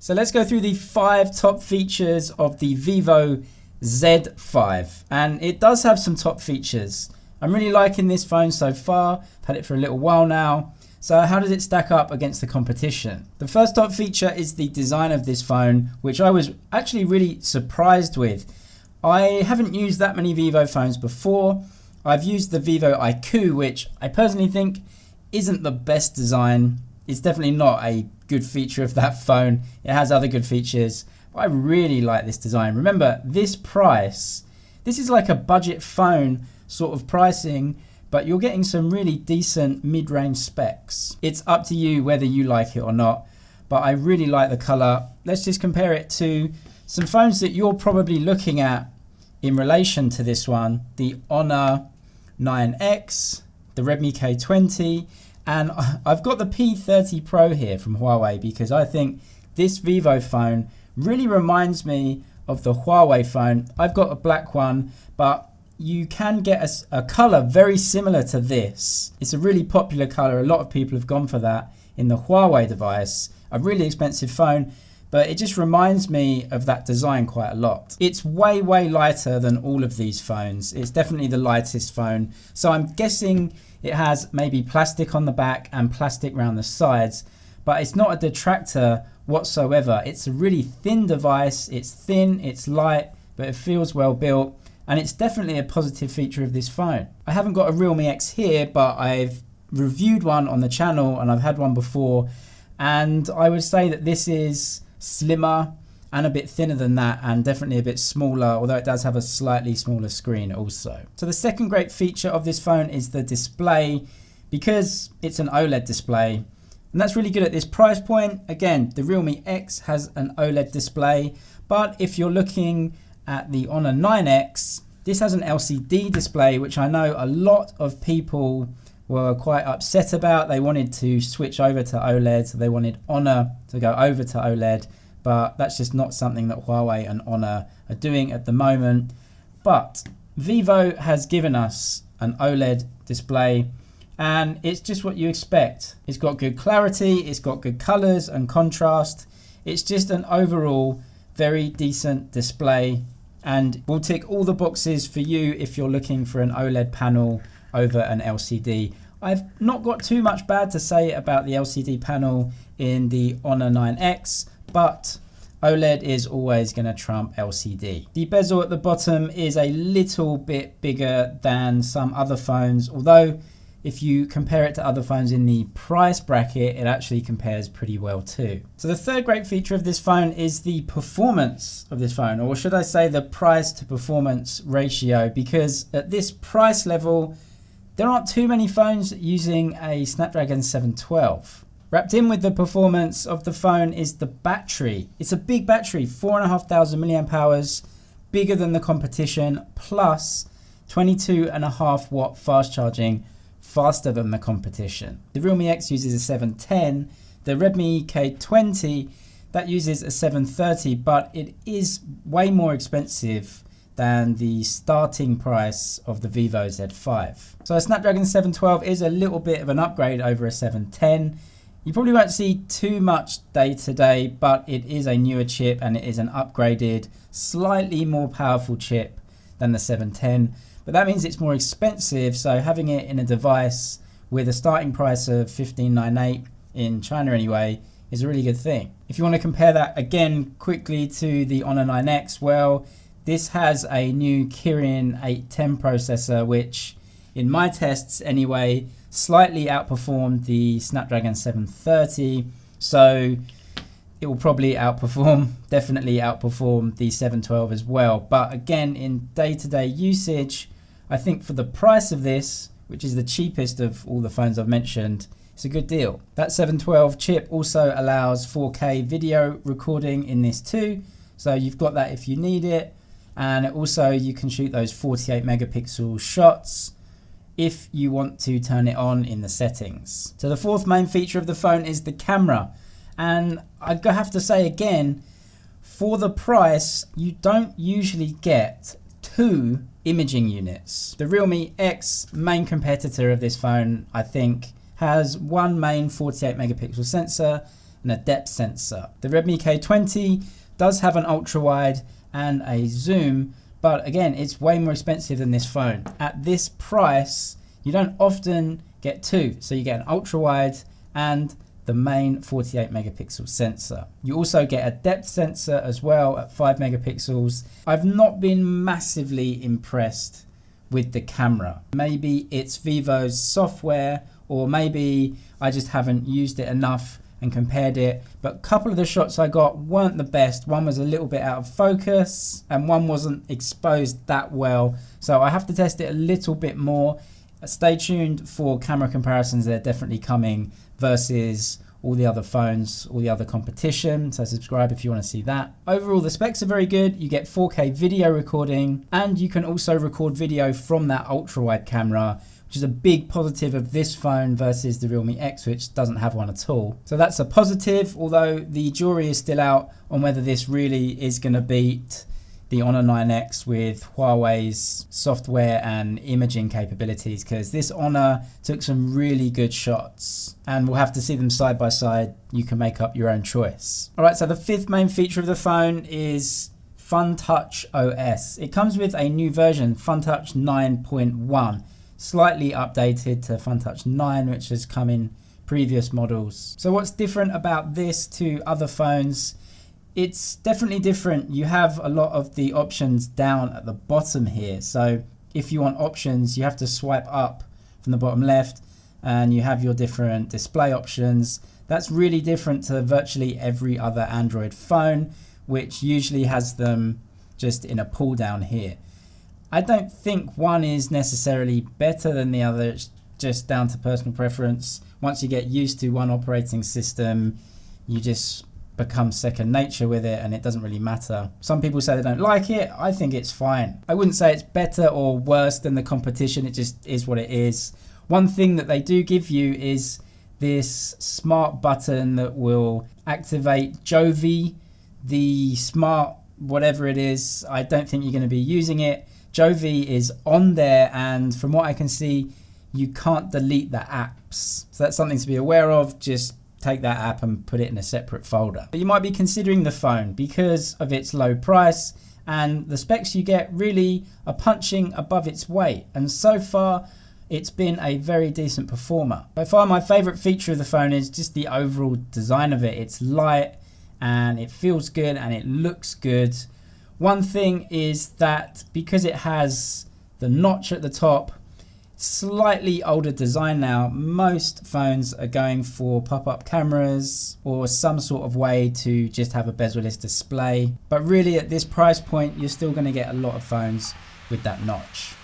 So let's go through the 5 top features of the Vivo Z5. And it does have some top features. I'm really liking this phone so far. I've had it for a little while now. So how does it stack up against the competition? The first top feature is the design of this phone, which I was actually really surprised with. I haven't used that many Vivo phones before. I've used the Vivo IQ, which I personally think isn't the best design. It's definitely not a good feature of that phone. It has other good features, but I really like this design. Remember, this price, this is like a budget phone sort of pricing, but you're getting some really decent mid-range specs. It's up to you whether you like it or not, but I really like the color. Let's just compare it to some phones that you're probably looking at in relation to this one, the Honor 9X, the Redmi K20, and I've got the P30 Pro here from Huawei because I think this Vivo phone really reminds me of the Huawei phone. I've got a black one, but you can get a color very similar to this. It's a really popular color. A lot of people have gone for that in the Huawei device. A really expensive phone, but it just reminds me of that design quite a lot. It's way lighter than all of these phones. It's definitely the lightest phone. So I'm guessing it has maybe plastic on the back and plastic around the sides, but it's not a detractor whatsoever. It's a really thin device. It's thin, it's light, but it feels well built. And it's definitely a positive feature of this phone. I haven't got a Realme X here, but I've reviewed one on the channel and I've had one before. And I would say that this is slimmer and a bit thinner than that, and definitely a bit smaller, although it does have a slightly smaller screen also. So the second great feature of this phone is the display, because it's an OLED display. And that's really good at this price point. Again, the Realme X has an OLED display, but if you're looking at the Honor 9X, this has an LCD display, which I know a lot of people were quite upset about. They wanted to switch over to OLED, so they wanted Honor to go over to OLED, but that's just not something that Huawei and Honor are doing at the moment. But Vivo has given us an OLED display, and it's just what you expect. It's got good clarity, it's got good colors and contrast. It's just an overall very decent display, and will tick all the boxes for you if you're looking for an OLED panel over an LCD. I've not got too much bad to say about the LCD panel in the Honor 9X, but OLED is always going to trump LCD. The bezel at the bottom is a little bit bigger than some other phones, although if you compare it to other phones in the price bracket, it actually compares pretty well too. So the third great feature of this phone is the performance of this phone, or should I say the price to performance ratio, because at this price level, there aren't too many phones using a Snapdragon 712. Wrapped in with the performance of the phone is the battery. It's a big battery, 4,500 milliamp hours, bigger than the competition, plus 22.5 watt fast charging, faster than the competition. The Realme X uses a 710, the Redmi K20, that uses a 730, but it is way more expensive than the starting price of the Vivo Z5. So a Snapdragon 712 is a little bit of an upgrade over a 710. You probably won't see too much day to day, but it is a newer chip and it is an upgraded, slightly more powerful chip than the 710. But that means it's more expensive, so having it in a device with a starting price of 1598 in China anyway is a really good thing. If you want to compare that again quickly to the Honor 9X, well, this has a new Kirin 810 processor, which in my tests anyway, slightly outperformed the Snapdragon 730. So it will probably definitely outperform the 712 as well. But again, in day-to-day usage, I think for the price of this, which is the cheapest of all the phones I've mentioned, it's a good deal. That 712 chip also allows 4K video recording in this too. So you've got that if you need it. And also you can shoot those 48 megapixel shots if you want to turn it on in the settings. So the fourth main feature of the phone is the camera. And I have to say again, for the price, you don't usually get 2 imaging units. The Realme X, main competitor of this phone, I think, has one main 48 megapixel sensor, and a depth sensor. The Redmi K20 does have an ultra wide and a zoom, but again, it's way more expensive than this phone. At this price, you don't often get two. So you get an ultra wide and the main 48 megapixel sensor. You also get a depth sensor as well at 5 megapixels. I've not been massively impressed with the camera. Maybe it's Vivo's software, or maybe I just haven't used it enough and compared it, but a couple of the shots I got weren't the best. One was a little bit out of focus and one wasn't exposed that well. So I have to test it a little bit more. Stay tuned for camera comparisons. They're definitely coming versus all the other phones, all the other competition. So subscribe if you want to see that. Overall, the specs are very good. You get 4K video recording, and you can also record video from that ultra wide camera, which is a big positive of this phone versus the Realme X, which doesn't have one at all. So that's a positive, although the jury is still out on whether this really is going to beat the Honor 9X with Huawei's software and imaging capabilities, because this Honor took some really good shots, and we'll have to see them side by side. You can make up your own choice. All right, so the fifth main feature of the phone is FunTouch OS. It comes with a new version, FunTouch 9.1, slightly updated to FunTouch 9, which has come in previous models. So what's different about this to other phones? It's definitely different. You have a lot of the options down at the bottom here. So if you want options, you have to swipe up from the bottom left and you have your different display options. That's really different to virtually every other Android phone, which usually has them just in a pull down here. I don't think one is necessarily better than the other. It's just down to personal preference. Once you get used to one operating system, you just become second nature with it and it doesn't really matter. Some people say they don't like it. I think it's fine. I wouldn't say it's better or worse than the competition. It just is what it is. One thing that they do give you is this smart button that will activate Jovi, the smart whatever it is. I don't think you're going to be using it. Jovi is on there, and from what I can see, you can't delete the apps. So that's something to be aware of. Just take that app and put it in a separate folder. But you might be considering the phone because of its low price, and the specs you get really are punching above its weight. And so far, it's been a very decent performer. By far, my favorite feature of the phone is just the overall design of it. It's light and it feels good and it looks good. One thing is that because it has the notch at the top, slightly older design now, most phones are going for pop-up cameras or some sort of way to just have a bezel-less display. But really at this price point, you're still going to get a lot of phones with that notch.